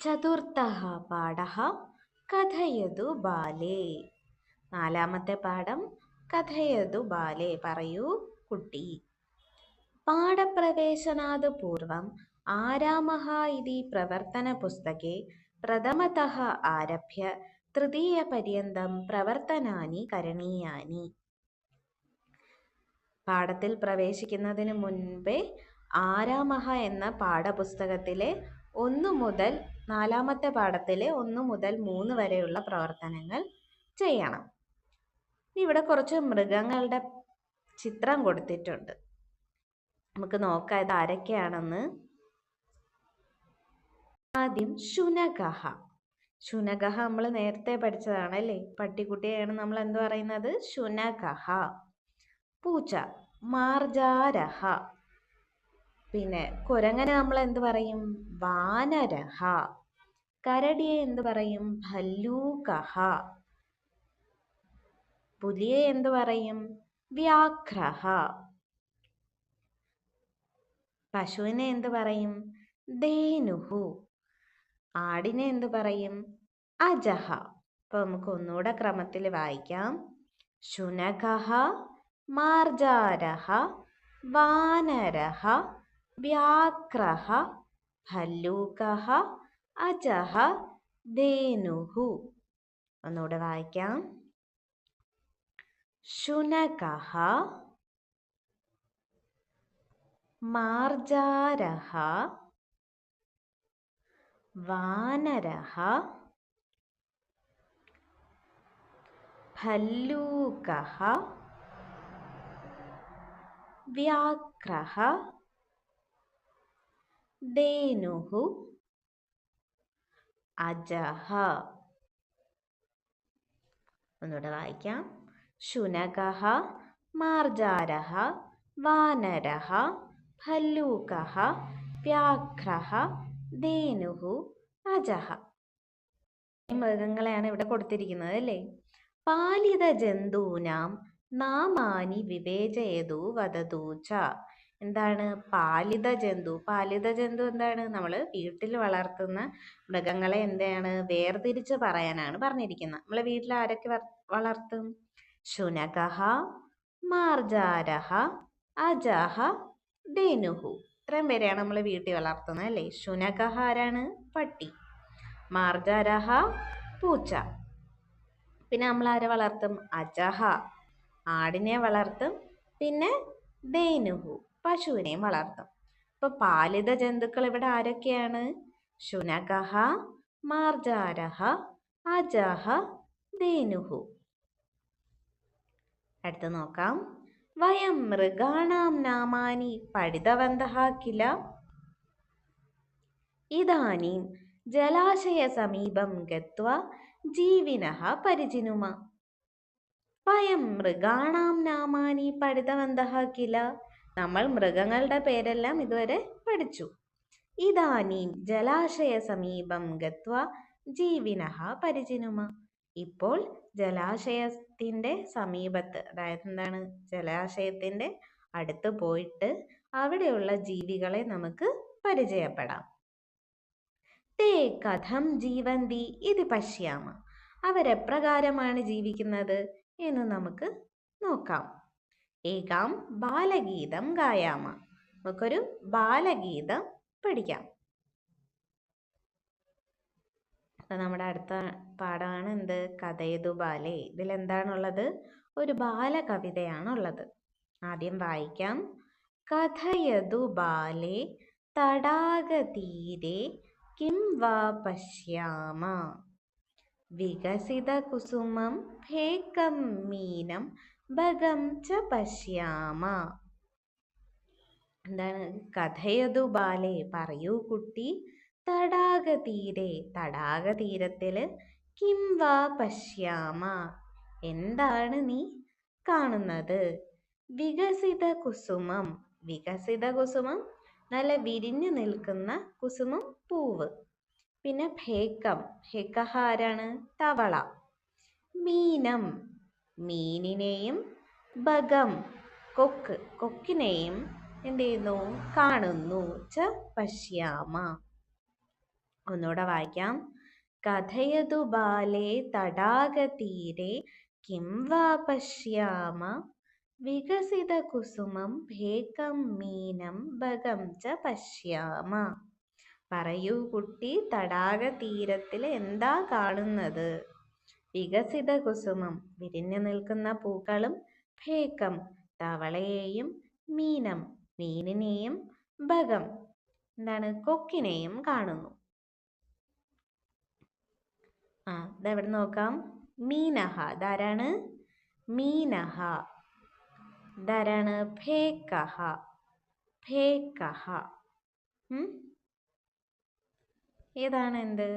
ചതുർത്ഥഃ പാഠഃ കഥയതു ബാലേ. നാലാമത്തെ പാഠം കഥയതു ബാലേ. പറയൂ കുട്ടി. പാഠപ്രവേശനാത് പൂർവം ആരാമः इति പ്രവർത്തനപുസ്തകേ പ്രഥമതഃ ആരഭ്യ തൃതീയപര്യന്തം പ്രവർത്തനാനി കരണീയാനി. പാഠത്തിൽ പ്രവേശിക്കുന്നതിന് മുൻപേ ആരാമഹ എന്ന പാഠപുസ്തകത്തിലെ 1 മുതൽ നാലാമത്തെ പാഠത്തിലെ 1 മുതൽ 3 വരെയുള്ള പ്രവർത്തനങ്ങൾ ചെയ്യണം. ഇവിടെ കുറച്ച് മൃഗങ്ങളുടെ ചിത്രം കൊടുത്തിട്ടുണ്ട്. നമുക്ക് നോക്കാം ഇത് ആരൊക്കെയാണെന്ന്. ആദ്യം ശുനകഃ. ശുനകഃ നമ്മൾ നേരത്തെ പഠിച്ചതാണ് അല്ലേ? പട്ടിക്കുട്ടിയെയാണ് നമ്മൾ എന്ത് പറയുന്നത്? ശുനകഃ. പൂച്ച മാർജാരഃ. പിന്നെ കുരങ്ങനെ നമ്മൾ എന്ത് പറയും? വാനരഃ. കരടിയെ എന്ത് പറയും? ഭല്ലൂകഃ. പുലിയെ എന്ത് പറയും? വ്യാഘ്രഃ. പശുവിനെ എന്ത് പറയും? ധേനുഃ. ആടിനെ എന്ത് പറയും? അജഃ. അപ്പൊ നമുക്ക് ഒന്നുകൂടെ ക്രമത്തിൽ വായിക്കാം. ശുനകഃ, മാർജാരഃ, വാനരഃ, വ്യാഘ്രഃ, ഭല്ലൂകഃ, അജഃ, ധേനുഃ. ഒന്നുകൂടെ വായിക്കാം. ശുനകഃ, മാർജാരഃ, വാനരഃ, ഭല്ലൂകഃ, വ്യാഘ്രഃ, ധേനുഃ, അജഃ. ഒന്നുകൂടെ വായിക്കാം. ശുനകഃ, മാർജാരഃ, വാനരഃ, ഭല്ലൂകഃ, വ്യാഘ്രഃ, ധേനുഃ, അജഃ. മൃഗങ്ങളെയാണ് ഇവിടെ കൊടുത്തിരിക്കുന്നത് അല്ലേ? പാലിത ജന്തൂനാം നാമാനി വിവേചയതു വദതു ച. എന്താണ് പാലിത ജന്തു? പാലിത ജന്തു എന്താണ്? നമ്മൾ വീട്ടിൽ വളർത്തുന്ന മൃഗങ്ങളെ എന്താണ് വേർതിരിച്ച് പറയാനാണ് പറഞ്ഞിരിക്കുന്നത്. നമ്മളെ വീട്ടിൽ ആരൊക്കെ വളർത്തും? ശുനകഃ, മാർജാരഃ, അജഃ, ധേനുഃ. ഇത്രയും പേരെയാണ് നമ്മൾ വീട്ടിൽ വളർത്തുന്നത് അല്ലേ? ശുനകഃ ആരാണ്? പട്ടി. മാർജാരഃ പൂച്ച. പിന്നെ നമ്മൾ ആരെ വളർത്തും? അജഃ ആടിനെ വളർത്തും. പിന്നെ ധേനുഃ പശുവിനെയും വളർത്തും. അപ്പൊ പാലിത ജന്തുക്കൾ ഇവിടെ ആരൊക്കെയാണ്? ശുനകഃ, മാർജാരഃ, അജഃ, ധേനുഃ. അടുത്ത് നോക്കാം. വയം മൃഗാണാം നാമാനി പഠിതവന്തഃ കില. ഇദാനീം ജലാശയ സമീപം ഗത്വാ ജീവിനഃ പരിചിനുമ. വയം മൃഗാണാം നാമാനി പഠിതവന്തഃ കില. നമ്മൾ മൃഗങ്ങളുടെ പേരെല്ലാം ഇതുവരെ പഠിച്ചു. ഇദാനീം ജലാശയ സമീപം ഗത്വാ ജീവിനഃ പരിചിനുമ. ഇപ്പോൾ ജലാശയത്തിന്റെ സമീപത്ത്, അതായത് എന്താണ്, ജലാശയത്തിന്റെ അടുത്ത് പോയിട്ട് അവിടെയുള്ള ജീവികളെ നമുക്ക് പരിചയപ്പെടാം. തേ കഥം ജീവന്തി ഇത് പശ്യാമ. അവരെപ്രകാരമാണ് ജീവിക്കുന്നത് എന്ന് നമുക്ക് നോക്കാം. ഏകാം ബാലഗീതം ഗായാമ. നമുക്കൊരു ബാലഗീതം പഠിക്കാം. അപ്പൊ നമ്മുടെ അടുത്ത പാഠമാണ് എന്ത്? കഥയതു ബാലേ. ഇതിൽ എന്താണുള്ളത്? ഒരു ബാലകവിതയാണുള്ളത്. ആദ്യം വായിക്കാം. കഥയതു ബാലേ തടാകതീരെ കിം വാ പശ്യാമ. വികസിത കുസുമം ഭേകം മീനം ഭഗം ച പശ്യാമ. എന്താണ്? കഥയതു ബാലേ, പറയൂ കുട്ടി. തടാകതീരെ, തടാകതീരത്തില്, കിം വാ പശ്യാമ, എന്താണ് നീ കാണുന്നത്? വികസിത കുസുമം, വികസിത കുസുമം നല്ല വിരിഞ്ഞു നിൽക്കുന്ന കുസുമം പൂവ്. പിന്നെ ഭേകം, ഭേകഃ ആരാണ്? തവള. മീനം, മീനിനെയും. ഭഗം, കൊക്ക്, കൊക്കിനെയും എന്ത് ചെയ്യുന്നു? കാണുന്നു. ച പശ്യാമ. ഒന്നുകൂടെ വായിക്കാം. കഥയതു ബാലേ തടാകതീരെ കിം വാ പശ്യാമ വികസിതകുസുമം ഭേകം മീനം ഭഗം ച പശ്യാമ. പറയൂ കുട്ടി, തടാകതീരത്തിൽ എന്താ കാണുന്നത്? വികസിത കുസുമം, വിരിഞ്ഞു നിൽക്കുന്ന പൂക്കളും, ഭേകം, തവളയെയും, മീനം, മീനിനെയും, ഭഗം, എന്താണ്, കൊക്കിനെയും കാണുന്നു. ഇതെവിടെ നോക്കാം. മീനഹ, ഇതാരാണ്? മീനഹ. ഇതാരാണ്? ഭേകഹ. ഭേകഹ. ഏതാണ് എന്ത്?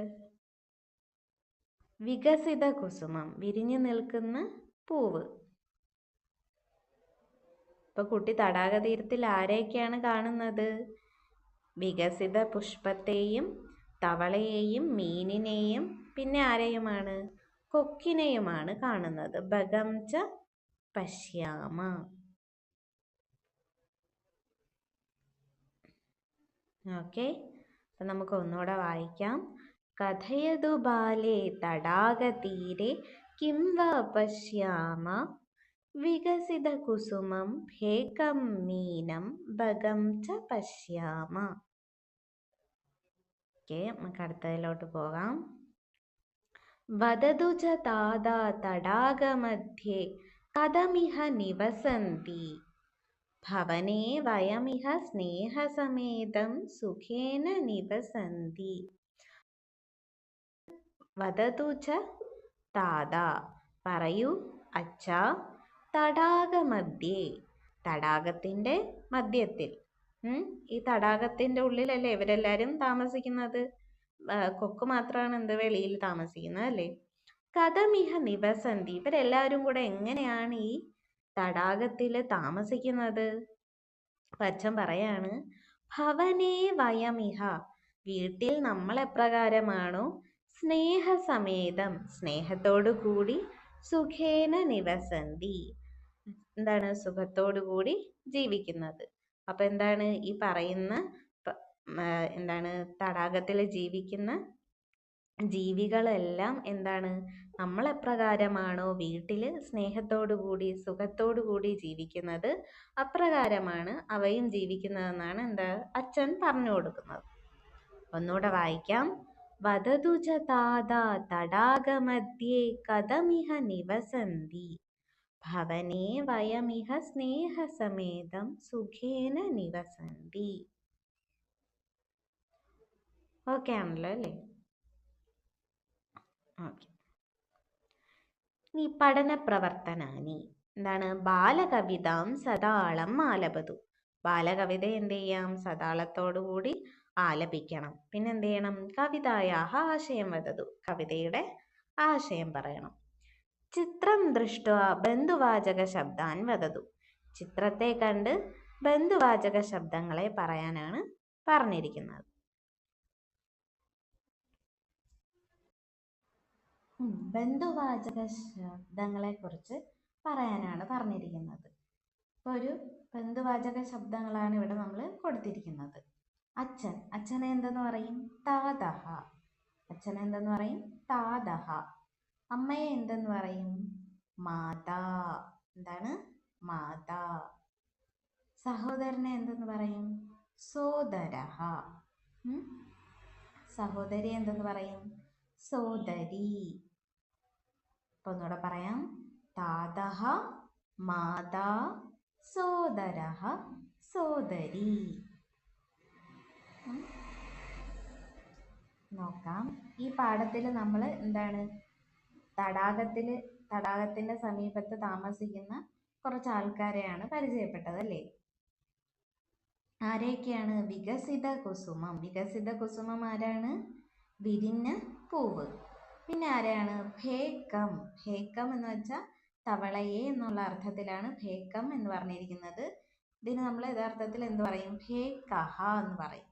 വികസിത കുസുമം, വിരിഞ്ഞു നിൽക്കുന്ന പൂവ്. ഇപ്പൊ കുട്ടി തടാകതീരത്തിൽ ആരെയൊക്കെയാണ് കാണുന്നത്? വികസിത പുഷ്പത്തെയും, തവളയെയും, മീനിനെയും, പിന്നെ ആരെയുമാണ്? കൊക്കിനെയുമാണ് കാണുന്നത്. ഭഗം ച പശ്യാമ. ഓക്കെ, അപ്പൊ നമുക്ക് ഒന്നുകൂടെ വായിക്കാം. കഥയതു ബാലേ തടാകതീരെ കിം വാ പശ്യാമ വികസിത കുസുമം ഭേകം മീനം ഭഗം ച പശ്യാമ. ഓക്കെ, നമുക്ക് അടുത്തതിലോട്ട് പോകാം. വദതു ച താതാ തടാകമധ്യേ കഥമിഹ നിവസന്തി ഭവനേ വയമിഹ സ്നേഹസമേതം സുഖേന നിവസന്തി. വദതു ച താതാ, പറയൂ അച്ഛാ, തടാകമധ്യേ, തടാകത്തിന്റെ മധ്യത്തിൽ. ഈ തടാകത്തിന്റെ ഉള്ളിലല്ലേ ഇവരെല്ലാരും താമസിക്കുന്നത്? കൊക്ക് മാത്രമാണ് എന്ത് വെളിയിൽ താമസിക്കുന്നത് അല്ലേ? കഥമിഹ നിവസന്തി, ഇവരെല്ലാവരും കൂടെ എങ്ങനെയാണ് ഈ തടാകത്തില് താമസിക്കുന്നത്? അച്ഛൻ പറയാണ്, ഭവനേ വയമിഹ, വീട്ടിൽ നമ്മൾ എപ്രകാരമാണോ, സ്നേഹസമേതം, സ്നേഹത്തോടു കൂടി, സുഖേന നിവസന്തി, എന്താണ്, സുഖത്തോടു കൂടി ജീവിക്കുന്നത്. അപ്പൊ എന്താണ് ഈ പറയുന്ന എന്താണ് തടാകത്തിൽ ജീവിക്കുന്ന ജീവികളെല്ലാം എന്താണ്, നമ്മൾ എപ്രകാരമാണോ വീട്ടില് സ്നേഹത്തോടു കൂടി സുഖത്തോടു കൂടി ജീവിക്കുന്നത്, അപ്രകാരമാണ് അവയും ജീവിക്കുന്നതെന്നാണ് എന്താ അച്ഛൻ പറഞ്ഞു കൊടുക്കുന്നത്. ഒന്നുകൂടെ വായിക്കാം. വദതു ച താതാ തടാകമധ്യേ കഥമിഹ നിവസന്തി ഭവനേ വയമിഹ സ്നേഹസമേതം സുഖേന നിവസന്തി. ഓക്കെ ആണല്ലോ അല്ലേ? ഓക്കെ, ഇനി പഠന പ്രവർത്തനാനി. എന്താണ്? ബാലകവിതാം സതാളം ആലപതു. ബാലകവിത എന്ത് ചെയ്യാം? സതാളത്തോടുകൂടി ആലപിക്കണം. പിന്നെ എന്ത് ചെയ്യണം? കവിതായാഹ ആശയം വദതു, കവിതയുടെ ആശയം പറയണം. ചിത്രം ദൃഷ്ട്വാ ബന്ധുവാചക ശബ്ദാൻ വദതു. ചിത്രത്തെ കണ്ട് ബന്ധുവാചക ശബ്ദങ്ങളെ പറയാനാണ് പറഞ്ഞിരിക്കുന്നത്. ബന്ധുവാചക ശബ്ദങ്ങളെ കുറിച്ച് പറയാനാണ് പറഞ്ഞിരിക്കുന്നത്. ഇപ്പൊ ഒരു ബന്ധുവാചക ശബ്ദങ്ങളാണ് ഇവിടെ നമ്മൾ കൊടുത്തിരിക്കുന്നത്. അച്ഛൻ, അച്ഛനെ എന്തെന്ന് പറയും? താതഹ. അച്ഛനെ എന്തെന്ന് പറയും? താതഹ. അമ്മയെ എന്തെന്ന് പറയും? മാതാ. എന്താണ്? മാതാ. സഹോദരനെ എന്തെന്ന് പറയും? സോദരഹ. സഹോദരി എന്തെന്ന് പറയും? സോദരി. അപ്പൊ ഒന്നുകൂടെ പറയാം. താതഹ, മാതാ, സോദരഹ, സോദരി. നോക്കാം. ഈ പാഠത്തിൽ നമ്മൾ എന്താണ് തടാകത്തിന്റെ സമീപത്ത് താമസിക്കുന്ന കുറച്ച് ആൾക്കാരെയാണ് പരിചയപ്പെട്ടത് അല്ലേ? ആരെയൊക്കെയാണ്? വികസിത കുസുമം. വികസിത കുസുമം ആരാണ്? വിരിഞ്ഞ പൂവ്. പിന്നെ ആരെയാണ്? ഭേകം. ഭേകം എന്ന് വെച്ചാൽ തവളയെ എന്നുള്ള അർത്ഥത്തിലാണ് ഭേകം എന്ന് പറഞ്ഞിരിക്കുന്നത്. ഇതിന് നമ്മൾ യഥാർത്ഥത്തിൽ എന്ത് പറയും? ഭേകഹ എന്ന് പറയും.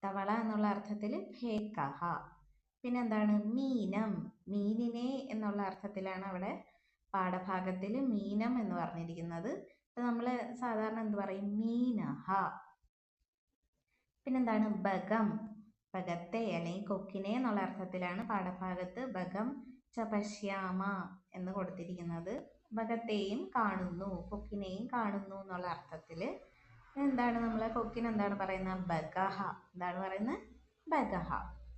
തവള എന്നുള്ള അർത്ഥത്തിൽ ഭേകഹ. പിന്നെന്താണ്? മീനം. മീനിനെ എന്നുള്ള അർത്ഥത്തിലാണ് അവിടെ പാഠഭാഗത്തിൽ മീനം എന്ന് പറഞ്ഞിരിക്കുന്നത്. അപ്പൊ നമ്മൾ സാധാരണ എന്ത് പറയും? മീനഹ. പിന്നെന്താണ്? ഭഗം. ബഗത്തെ അല്ലെങ്കിൽ കൊക്കിനെ എന്നുള്ള അർത്ഥത്തിലാണ് പാഠഭാഗത്ത് ബഗം ച പശ്യാമ എന്ന് കൊടുത്തിരിക്കുന്നത്. ബഗത്തെയും കാണുന്നു, കൊക്കിനെയും കാണുന്നു എന്നുള്ള അർത്ഥത്തിൽ. എന്താണ് നമ്മൾ കൊക്കിന് എന്താണ് പറയുന്നത്? ബഗഹ. എന്താണ് പറയുന്നത്? ബഗഹ.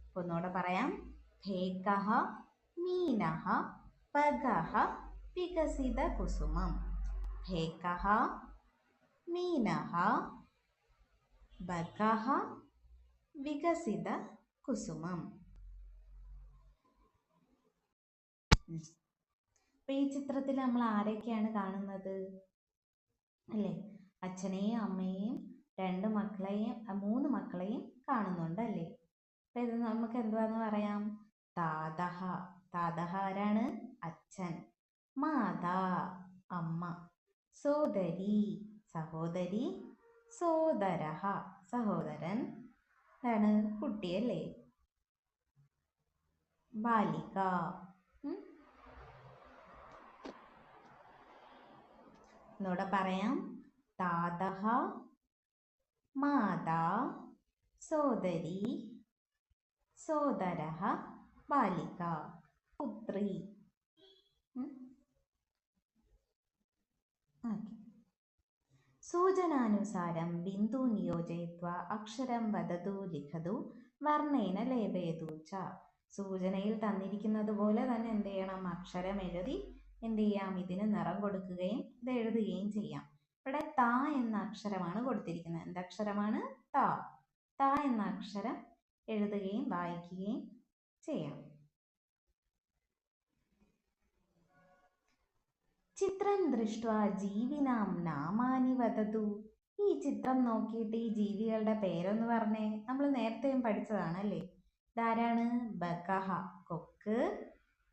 അപ്പോൾ ഒന്നുകൂടെ പറയാം. ഭേകഹ മീനഹ ബഗഹ വികസിത കുസുമം. ഭേകഹ മീനഹ ബഗഹ വികസിത കുസുമം. അപ്പൊ ഈ ചിത്രത്തിൽ നമ്മൾ ആരൊക്കെയാണ് കാണുന്നത് അല്ലേ? അച്ഛനെയും അമ്മയെയും 2 മക്കളെയും 3 മക്കളെയും കാണുന്നുണ്ട് അല്ലേ? അപ്പൊ ഇത് നമുക്ക് എന്തുവാന്ന് പറയാം? താതഹ. താതഹ ആരാണ്? അച്ഛൻ. മാതാ അമ്മ. സോദരി സഹോദരി. സോദരഹ സഹോദരൻ. എന്താണ്? കുട്ടിയല്ലേ? ബാലിക. ഒന്നുകൂടെ പറയാം. താതഹ മാതാ സോദരി സോദരഹ ബാലിക. പുത്രി. സൂചനാനുസാരം ബിന്ദൂൻ യോജയിത്വാ അക്ഷരം വദതു ലിഖതു വർണ്ണേന ലേപയതു ച. സൂചനയിൽ തന്നിരിക്കുന്നത് പോലെ തന്നെ എന്ത് ചെയ്യണം? അക്ഷരം എഴുതി എന്ത് ചെയ്യാം? ഇതിന് നിറം കൊടുക്കുകയും ഇത് എഴുതുകയും ചെയ്യാം. ഇവിടെ ത എന്ന അക്ഷരമാണ് കൊടുത്തിരിക്കുന്നത്. എന്തക്ഷരമാണ്? ത. ത എന്ന അക്ഷരം എഴുതുകയും വായിക്കുകയും ചെയ്യാം. ചിത്രം ദൃഷ്ട്വാ ജീവിനാം നാമാനി വദതു. ഈ ചിത്രം നോക്കിയിട്ട് ഈ ജീവികളുടെ പേരൊന്ന് പറഞ്ഞേ. നമ്മൾ നേരത്തെയും പഠിച്ചതാണ് അല്ലേ? ഇതാരാണ്? ബഗഹ കൊക്ക്,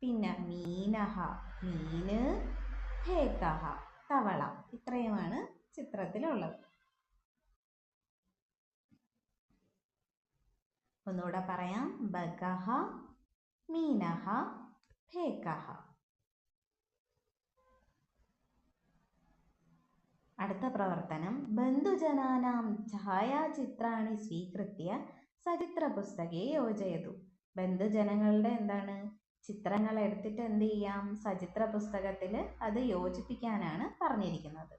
പിന്നെ മീനഹ മീന്, ഭേകഹ തവള. ഇത്രയുമാണ് ചിത്രത്തിലുള്ളത്. ഒന്നുകൂടെ പറയാം. ബഗഹ മീനഹ ഭേകഹ. അടുത്ത പ്രവർത്തനം. ബന്ധുജനാനാം ഛായാചിത്രാണി സ്വീകൃത്യ സചിത്ര പുസ്തകേ യോജയതു. ബന്ധുജനങ്ങളുടെ എന്താണ്? ചിത്രങ്ങൾ എടുത്തിട്ട് എന്ത് ചെയ്യാം? സചിത്ര പുസ്തകത്തിൽ അത് യോജിപ്പിക്കാനാണ് പറഞ്ഞിരിക്കുന്നത്.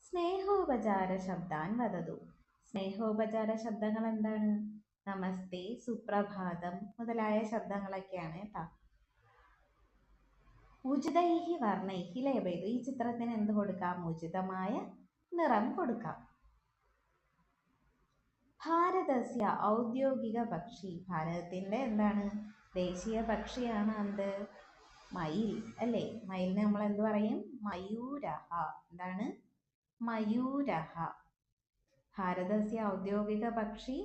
സ്നേഹോപചാര ശബ്ദാൻ വദതു. സ്നേഹോപചാര ശബ്ദങ്ങൾ എന്താണ്? നമസ്തേ, സുപ്രഭാതം മുതലായ ശബ്ദങ്ങളൊക്കെയാണ് കേട്ടോ. ഉചിതൈഹി വർണ്ണൈഹി ലേപയതു. ഈ ചിത്രത്തിന് എന്ത് കൊടുക്കാം? ഉചിതമായ നിറം കൊടുക്കാം. ഭാരതസ്യ ഔദ്യോഗിക പക്ഷി. ഭാരതത്തിന്റെ എന്താണ്? ദേശീയ പക്ഷിയാണ് എന്ത്? മയിൽ അല്ലേ? മയിലിനെ നമ്മൾ എന്ത് പറയും? മയൂരഹ. എന്താണ്? മയൂരഹ. ഭാരതസ്യ ഔദ്യോഗിക പക്ഷി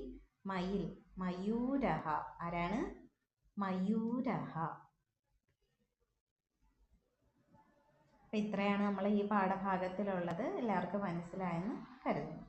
മയിൽ. മയൂരഹ. ആരാണ്? മയൂരഹ. ഇത്രയാണ് നമ്മൾ ഈ പാഠഭാഗത്തിലുള്ളത്. എല്ലാവർക്കും മനസ്സിലായെന്ന് കരുതുന്നു.